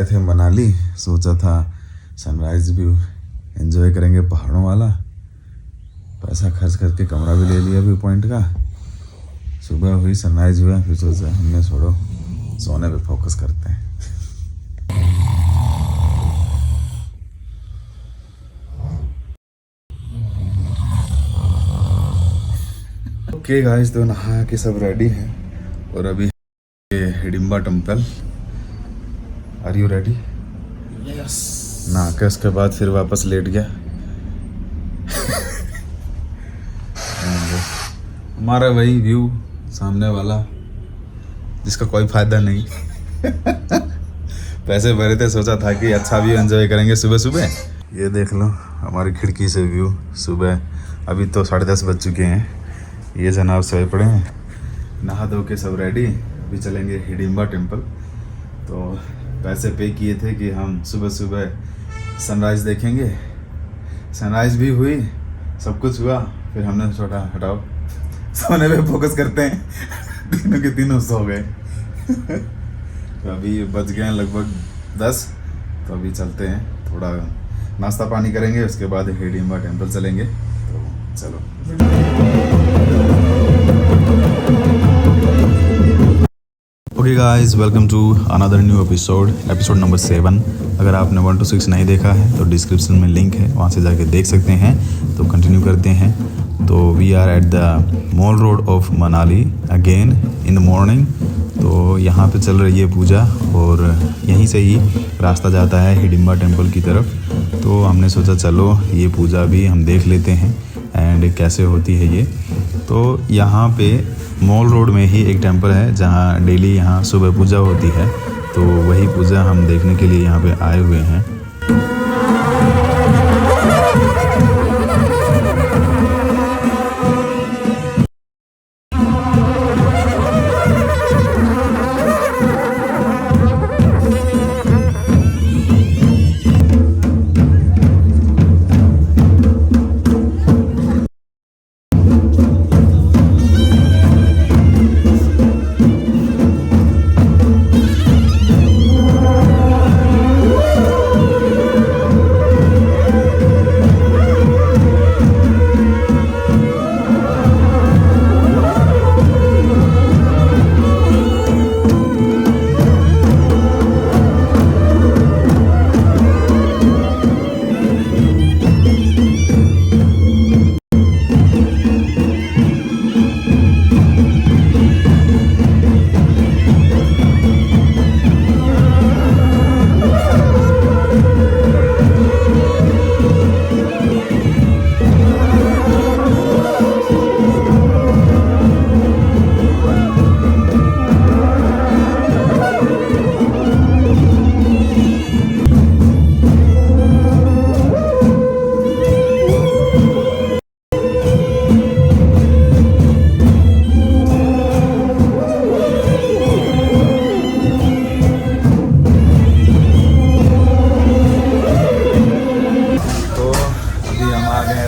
आए थे मनाली, सोचा था सनराइज़ भी एंजॉय करेंगे पहाड़ों वाला। पैसा खर्च करके कमरा भी ले लिया व्यू पॉइंट का। सुबह हुई, सनराइज़ हुआ, फिर सोचा हमने छोड़ो सोने पे फोकस करते हैं। ओके गाइस, तो नहा के सब रेडी हैं और अभी Hidimba temple. Are you ready? Yes. नहा के उसके बाद फिर वापस लेट गया। हमारा वही व्यू सामने वाला जिसका कोई फायदा नहीं। पैसे भरे थे, सोचा था कि अच्छा व्यू एंजॉय करेंगे सुबह सुबह। ये देख लो हमारी खिड़की से व्यू सुबह। अभी तो 10:30 बज चुके हैं। ये जनाब सोए पड़े हैं, नहा धो के सब रेडी। अभी चलेंगे हिडिंबा टेम्पल। तो पैसे पे किए थे कि हम सुबह सुबह सनराइज़ देखेंगे। सनराइज़ भी हुई, सब कुछ हुआ। फिर हमने सोचा हटाओ सोने पे फोकस करते हैं। तीनों के तीनों सो गए। तो अभी बज गए हैं लगभग 10। तो अभी चलते हैं, थोड़ा नाश्ता पानी करेंगे, उसके बाद हिडिंबा टेम्पल चलेंगे। तो चलो। Okay guys, welcome to another new episode number 7। अगर आपने 1 to 6 नहीं देखा है तो डिस्क्रिप्शन में लिंक है, वहाँ से जाके देख सकते हैं। तो कंटिन्यू करते हैं। तो we are at the mall road of Manali again in the morning. तो यहाँ पे चल रही है पूजा और यहीं से ही रास्ता जाता है हिडिंबा टेम्पल की तरफ। तो हमने सोचा चलो ये पूजा भी हम देख लेते हैं एंड कैसे होती है ये। तो यहाँ पे मॉल रोड में ही एक टेम्पल है जहाँ डेली यहाँ सुबह पूजा होती है। तो वही पूजा हम देखने के लिए यहाँ पे आए हुए हैं।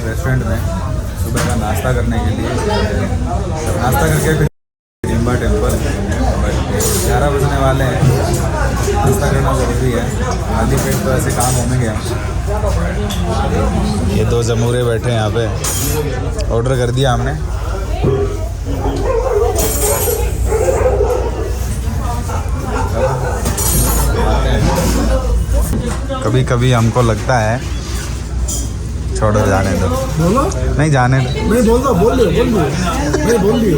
रेस्टोरेंट में सुबह का नाश्ता करने के लिए। नाश्ता करके फिर हिडिंबा टेम्पल। 11 बजने वाले हैं, नाश्ता करना ज़रूरी है, खाली पेट तो ऐसे काम होने गया। ये 2 जमूरे बैठे हैं यहाँ पे, ऑर्डर कर दिया हमने। कभी कभी हमको लगता है छोड़ो, जाने दो। बोलो नहीं, जाने दो। मैं बोलता बोल दियो।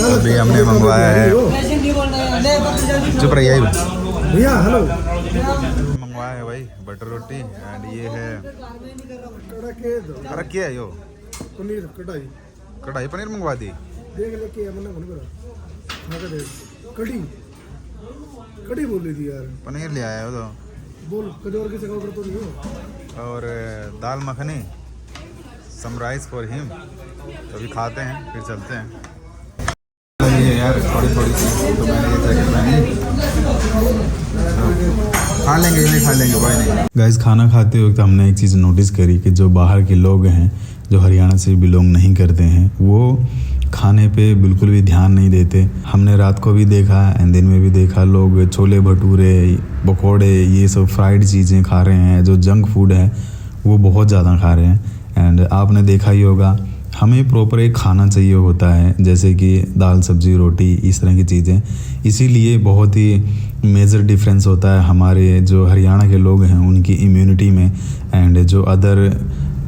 अभी हमने मंगवाया है, चुप रहिए भैया। हेलो, मंगवाया है भाई बटर रोटी एंड ये है क्या है यो पनीर कढ़ाई पनीर मंगवा दी। देख लेके कड़ी बोल रही थी यार। पनीर ले आया हो तो बोल, कभी और किसी का ऑर्डर तो नहीं हो। और दाल मखनी समराइज फॉर हिम। तो अभी खाते हैं फिर चलते हैं। यार थोड़ी सी तो मैंने ये जैकेट पहनी, खा लेंगे ये नहीं खा लेंगे भाई नहीं। गाइस, खाना खाते वक्त हमने एक चीज़ नोटिस करी कि जो बाहर के लोग हैं, जो हरियाणा से बिलोंग नहीं करते हैं, वो खाने पे बिल्कुल भी ध्यान नहीं देते। हमने रात को भी देखा एंड दिन में भी देखा, लोग छोले भटूरे, पकौड़े, ये सब फ्राइड चीज़ें खा रहे हैं। जो जंक फूड है वो बहुत ज़्यादा खा रहे हैं। एंड आपने देखा ही होगा, हमें प्रॉपर एक खाना चाहिए होता है, जैसे कि दाल सब्जी रोटी, इस तरह की चीज़ें। इसीलिए बहुत ही मेजर डिफरेंस होता है हमारे जो हरियाणा के लोग हैं उनकी इम्यूनिटी में एंड जो अदर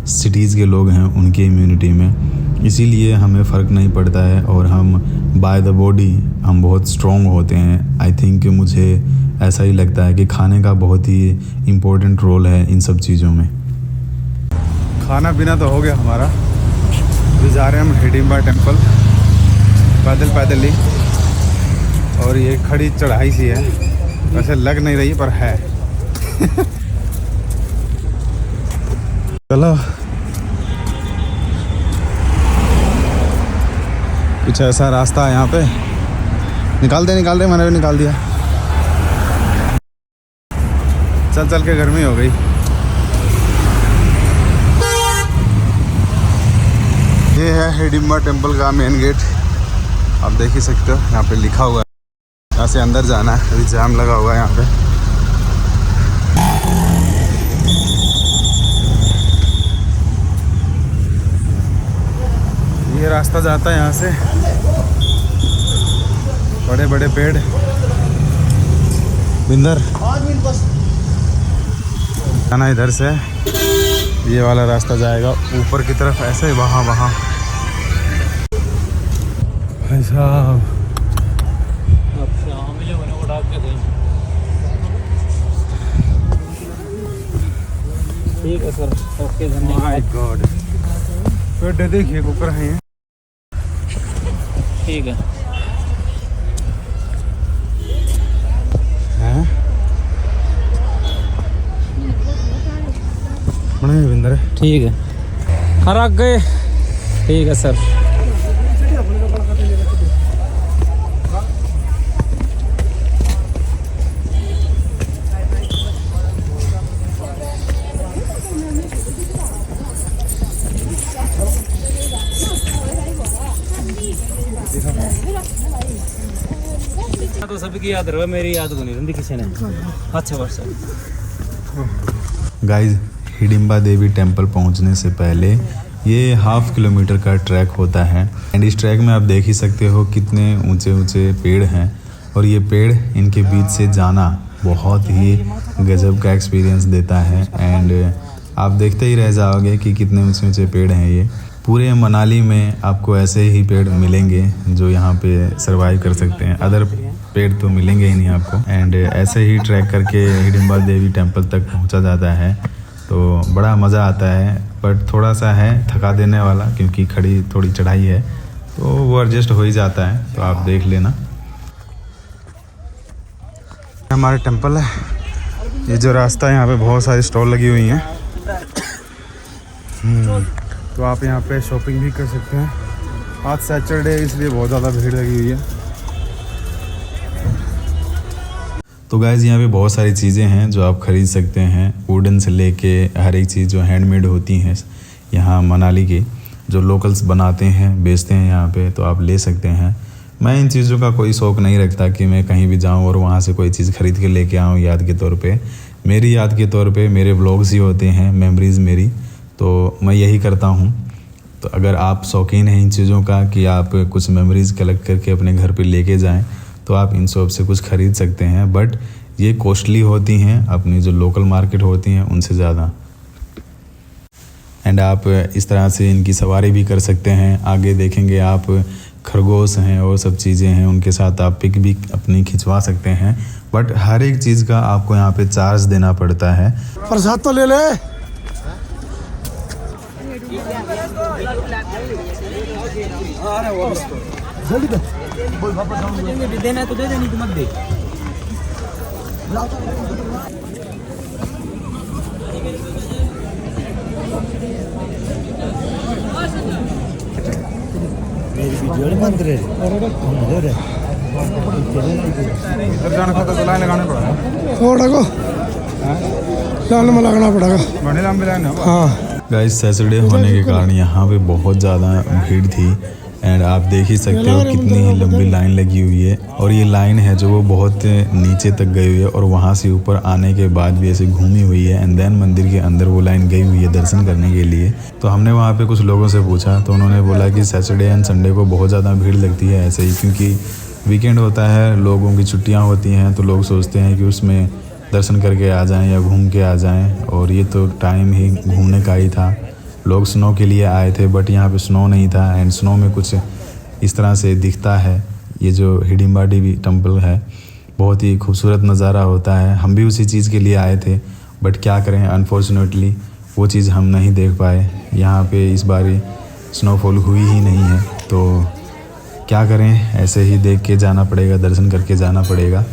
सिटीज़ के लोग हैं उनकी इम्यूनिटी में। इसीलिए हमें फ़र्क नहीं पड़ता है और हम बाय द बॉडी हम बहुत स्ट्रॉन्ग होते हैं। आई थिंक मुझे ऐसा ही लगता है कि खाने का बहुत ही इम्पोर्टेंट रोल है इन सब चीज़ों में। खाना पीना तो हो गया हमारा, अभी जा रहे हैं हम हिडिंबा टेम्पल पैदल ही। और ये खड़ी चढ़ाई सी है, वैसे लग नहीं रही पर है। चलो, कुछ ऐसा रास्ता है यहाँ पे। निकाल दे मैंने भी निकाल दिया। चल के गर्मी हो गई। ये है हिडिंबा टेम्पल का मेन गेट, आप देख ही सकते हो, यहाँ पे लिखा हुआ है यहाँ से अंदर जाना है। अभी जाम लगा हुआ है यहाँ पे। ये रास्ता जाता है यहाँ से, बड़े बड़े पेड़। बिंदर जाना इधर से, ये वाला रास्ता जाएगा ऊपर की तरफ ऐसे, वहाँ भाई साहब। ठीक है सर, ओके धन्यवाद। माय गॉड, पेड़ देखिए कुकर है। ठीक है विंदर, ठीक है, हर आ गए। ठीक है सर। तो सबकी याद रहे, मेरी याद को नहीं रही किसी ने। अच्छा वर्ष गाइस, हिडिंबा देवी टेम्पल पहुंचने से पहले ये 1/2 किलोमीटर का ट्रैक होता है एंड इस ट्रैक में आप देख ही सकते हो कितने ऊंचे ऊंचे पेड़ हैं। और ये पेड़, इनके बीच से जाना बहुत ही गजब का एक्सपीरियंस देता है एंड आप देखते ही रह जाओगे कि कितने ऊंचे ऊंचे पेड़ हैं। ये पूरे मनाली में आपको ऐसे ही पेड़ मिलेंगे जो यहाँ पे सरवाइव कर सकते हैं, अदर पेड़ तो मिलेंगे ही नहीं आपको। एंड ऐसे ही ट्रैक करके हिडिंबा देवी टेम्पल तक पहुँचा जाता है, तो बड़ा मज़ा आता है। बट थोड़ा सा है थका देने वाला, क्योंकि खड़ी थोड़ी चढ़ाई है, तो वो एडजस्ट हो ही जाता है, तो आप देख लेना। हमारे टेम्पल है, ये जो रास्ता है यहाँ पे बहुत सारी स्टॉल लगी हुई हैं। तो आप यहाँ पे शॉपिंग भी कर सकते हैं। आज सैटरडे है इसलिए बहुत ज़्यादा भीड़ लगी हुई है। तो गाइस, यहाँ पे बहुत सारी चीज़ें हैं जो आप ख़रीद सकते हैं, वुडन से लेके हर एक चीज़ जो हैंडमेड होती हैं यहाँ मनाली के, जो लोकल्स बनाते हैं बेचते हैं यहाँ पे, तो आप ले सकते हैं। मैं इन चीज़ों का कोई शौक़ नहीं रखता कि मैं कहीं भी जाऊँ और वहाँ से कोई चीज़ ख़रीद के लेके आऊँ याद के तौर पे। मेरी याद के तौर पे मेरे व्लॉग्स ही होते हैं, मेमोरीज़ मेरी, तो मैं यही करता हूँ। तो अगर आप शौकीन हैं इन चीज़ों का कि आप कुछ मेमोरीज़ कलेक्ट करके अपने घर पे लेके जाएं, तो आप इन शॉप से कुछ ख़रीद सकते हैं। बट ये कॉस्टली होती हैं अपनी जो लोकल मार्केट होती हैं उनसे ज़्यादा। एंड आप इस तरह से इनकी सवारी भी कर सकते हैं। आगे देखेंगे आप खरगोश हैं और सब चीज़ें हैं, उनके साथ आप पिक भी अपनी खिंचवा सकते हैं। बट हर एक चीज़ का आपको यहाँ पे चार्ज देना पड़ता है। प्रसाद तो ले ले। देना है तो दे देनी, तो मत दे। मेरी वीडियो बंद रहे इधर जाना था तो लाइन लगाने पड़ा, थोड़ा को लाइन में लगना पड़ेगा। बड़े लंबे लाइन है। हाँ गाइस, सैटरडे होने के कारण यहाँ पे बहुत ज़्यादा भीड़ थी एंड आप देख ही सकते हो कितनी ही लंबी लाइन लगी हुई है। और ये लाइन है जो वो बहुत नीचे तक गई हुई है और वहाँ से ऊपर आने के बाद भी ऐसे घूमी हुई है एंड देन मंदिर के अंदर वो लाइन गई हुई है दर्शन करने के लिए। तो हमने वहाँ पे कुछ लोगों से पूछा तो उन्होंने बोला कि सैटरडे एंड संडे को बहुत ज़्यादा भीड़ लगती है ऐसे ही, क्योंकि वीकेंड होता है, लोगों की छुट्टियाँ होती हैं, तो लोग सोचते हैं कि उसमें दर्शन करके आ जाएं या घूम के आ जाएं। और ये तो टाइम ही घूमने का ही था। लोग स्नो के लिए आए थे बट यहाँ पे स्नो नहीं था एंड स्नो में कुछ इस तरह से दिखता है। ये जो हिडिंबा देवी टेम्पल है बहुत ही खूबसूरत नज़ारा होता है। हम भी उसी चीज़ के लिए आए थे बट क्या करें, अनफॉर्चुनेटली वो चीज़ हम नहीं देख पाए। यहाँ पे इस बारी स्नोफॉल हुई ही नहीं है, तो क्या करें, ऐसे ही देख के जाना पड़ेगा, दर्शन करके जाना पड़ेगा।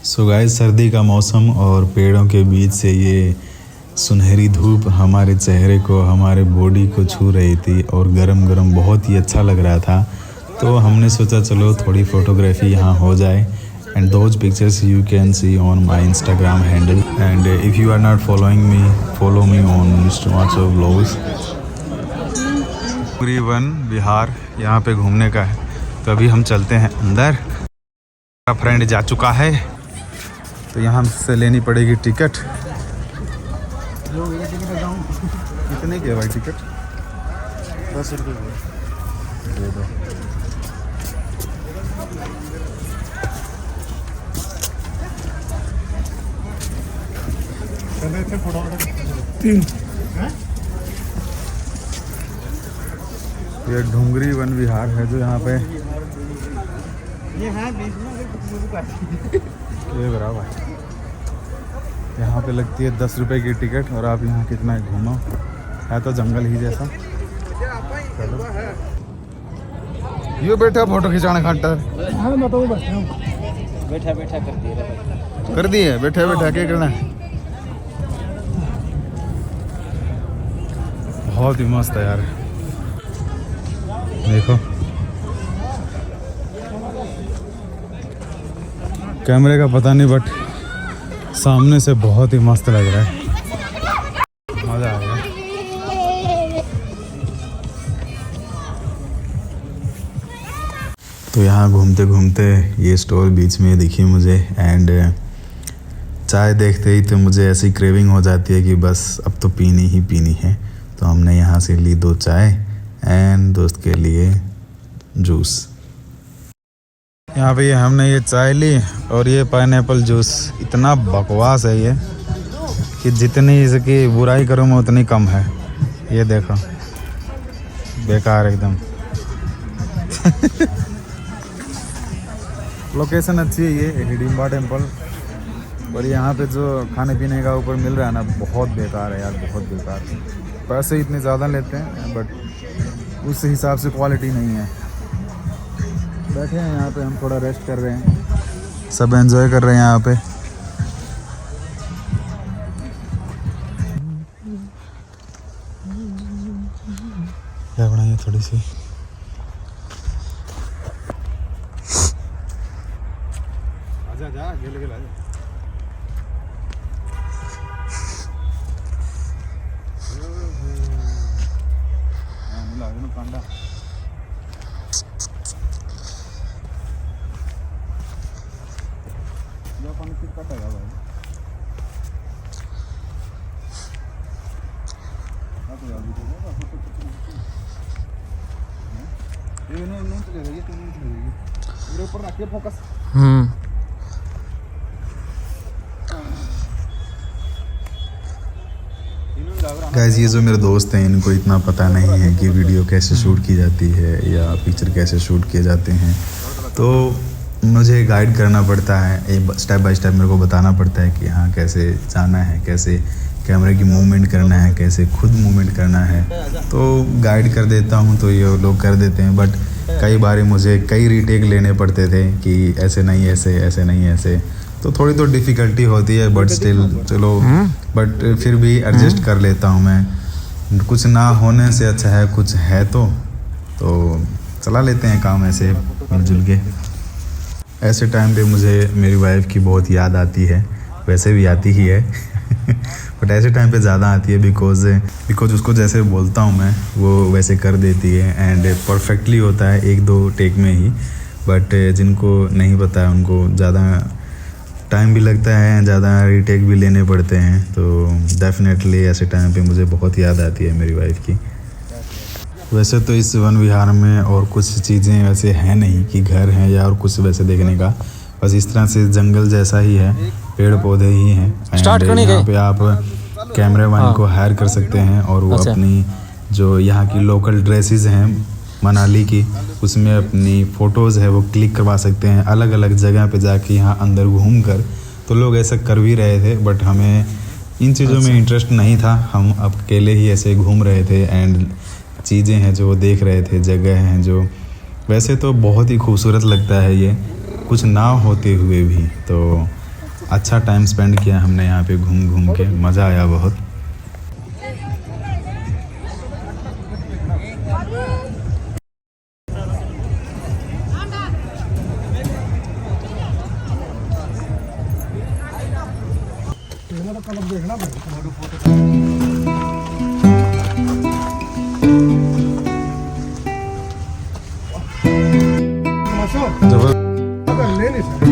सो गाइस, सर्दी का मौसम और पेड़ों के बीच से ये सुनहरी धूप हमारे चेहरे को, हमारे बॉडी को छू रही थी और गरम गरम बहुत ही अच्छा लग रहा था। तो हमने सोचा चलो थोड़ी फ़ोटोग्राफी यहाँ हो जाए and those pictures you can see on my Instagram handle and if you are not following me, follow me on mister WhatsApp vlogs. Dungri Van Vihar यहाँ पे घूमने का है, तो अभी हम चलते हैं अंदर। मेरा फ्रेंड जा चुका है तो यहाँ से लेनी पड़ेगी टिकट। कितने की है भाई टिकट? 10 रुपये दे दो। ये डुंगरी वन विहार है जो यहाँ पे ये बराबर यहाँ पे लगती है 10 रुपए की टिकट और आप यहाँ कितना घूमो, है तो जंगल ही जैसा। चलो ये बैठा फोटो खिंचाने खातर। हाँ मैं तो बैठा हूँ, बैठा बैठा कर दिए, बैठे बैठा क्या करना है। बहुत ही मस्त है यार, देखो कैमरे का पता नहीं बट सामने से बहुत ही मस्त लग रहा है, मज़ा आ गया। तो यहाँ घूमते घूमते ये स्टोर बीच में दिखी मुझे एंड चाय देखते ही तो मुझे ऐसी क्रेविंग हो जाती है कि बस अब तो पीनी ही पीनी है। तो हमने यहाँ से ली 2 चाय एंड दोस्त के लिए जूस। यहाँ पे हमने ये चाय ली और ये पाइनएप्पल जूस। इतना बकवास है ये कि जितनी इसकी बुराई करूँ मैं उतनी कम है। ये देखो बेकार एकदम। लोकेशन अच्छी है ये हिडिंबा टेम्पल, पर यहाँ पे जो खाने पीने का ऊपर मिल रहा है ना बहुत बेकार है यार, बहुत बेकार। पैसे इतने ज़्यादा लेते हैं बट उस हिसाब से क्वालिटी नहीं है। बैठे हैं यहाँ पे हम, थोड़ा रेस्ट कर रहे हैं, सब एंजॉय कर रहे हैं यहाँ पे। क्या बनाइए थोड़ी सी आजा जा गेल गेल आजा। कांडा पानी फिर कटेगा भाई। ये नहीं चलेगा, ये तो नहीं चलेगी। मेरे ऊपर रखिए फोकस। गाइस ये जो मेरे दोस्त हैं इनको इतना पता नहीं है कि वीडियो कैसे शूट की जाती है या पिक्चर कैसे शूट किए जाते हैं, तो मुझे गाइड करना पड़ता है, स्टेप बाय स्टेप मेरे को बताना पड़ता है कि हाँ कैसे जाना है, कैसे कैमरे की मूवमेंट करना है, कैसे खुद मूवमेंट करना है। तो गाइड कर देता हूँ तो ये लोग कर देते हैं, बट कई बार मुझे कई रीटेक लेने पड़ते थे कि ऐसे नहीं ऐसे, ऐसे नहीं ऐसे, तो थोड़ी तो डिफ़िकल्टी होती है, बट स्टिल चलो, बट फिर भी एडजस्ट कर लेता हूँ मैं। कुछ ना होने से अच्छा है कुछ है तो चला लेते हैं काम ऐसे मिलजुल के। ऐसे टाइम पे मुझे मेरी वाइफ की बहुत याद आती है, वैसे भी आती ही है बट ऐसे टाइम पे ज़्यादा आती है बिकॉज उसको जैसे बोलता हूँ मैं वो वैसे कर देती है एंड परफेक्टली होता है 1-2 टेक में ही। बट जिनको नहीं पता है उनको ज़्यादा टाइम भी लगता है, ज़्यादा रीटेक भी लेने पड़ते हैं, तो डेफिनेटली ऐसे टाइम पे मुझे बहुत याद आती है मेरी वाइफ की। वैसे तो इस वन विहार में और कुछ चीज़ें वैसे हैं नहीं कि घर हैं या और कुछ वैसे देखने का, बस इस तरह से जंगल जैसा ही है, पेड़ पौधे ही हैं। यहाँ पे आप कैमरा मैन को हायर कर सकते हैं और वो अपनी जो यहाँ की लोकल ड्रेसेस हैं मनाली की, उसमें अपनी फ़ोटोज़ है वो क्लिक करवा सकते हैं अलग अलग जगह पे जाके यहाँ अंदर घूम कर। तो लोग ऐसा कर भी रहे थे, बट हमें इन चीज़ों में इंटरेस्ट नहीं था, हम अकेले ही ऐसे घूम रहे थे एंड चीज़ें हैं जो देख रहे थे, जगह हैं जो वैसे तो बहुत ही खूबसूरत लगता है ये, कुछ ना होते हुए भी। तो अच्छा टाइम स्पेंड किया हमने यहाँ पे घूम घूम के, मज़ा आया बहुत। कलर देखना पड़ेगा। ले नहीं सकते।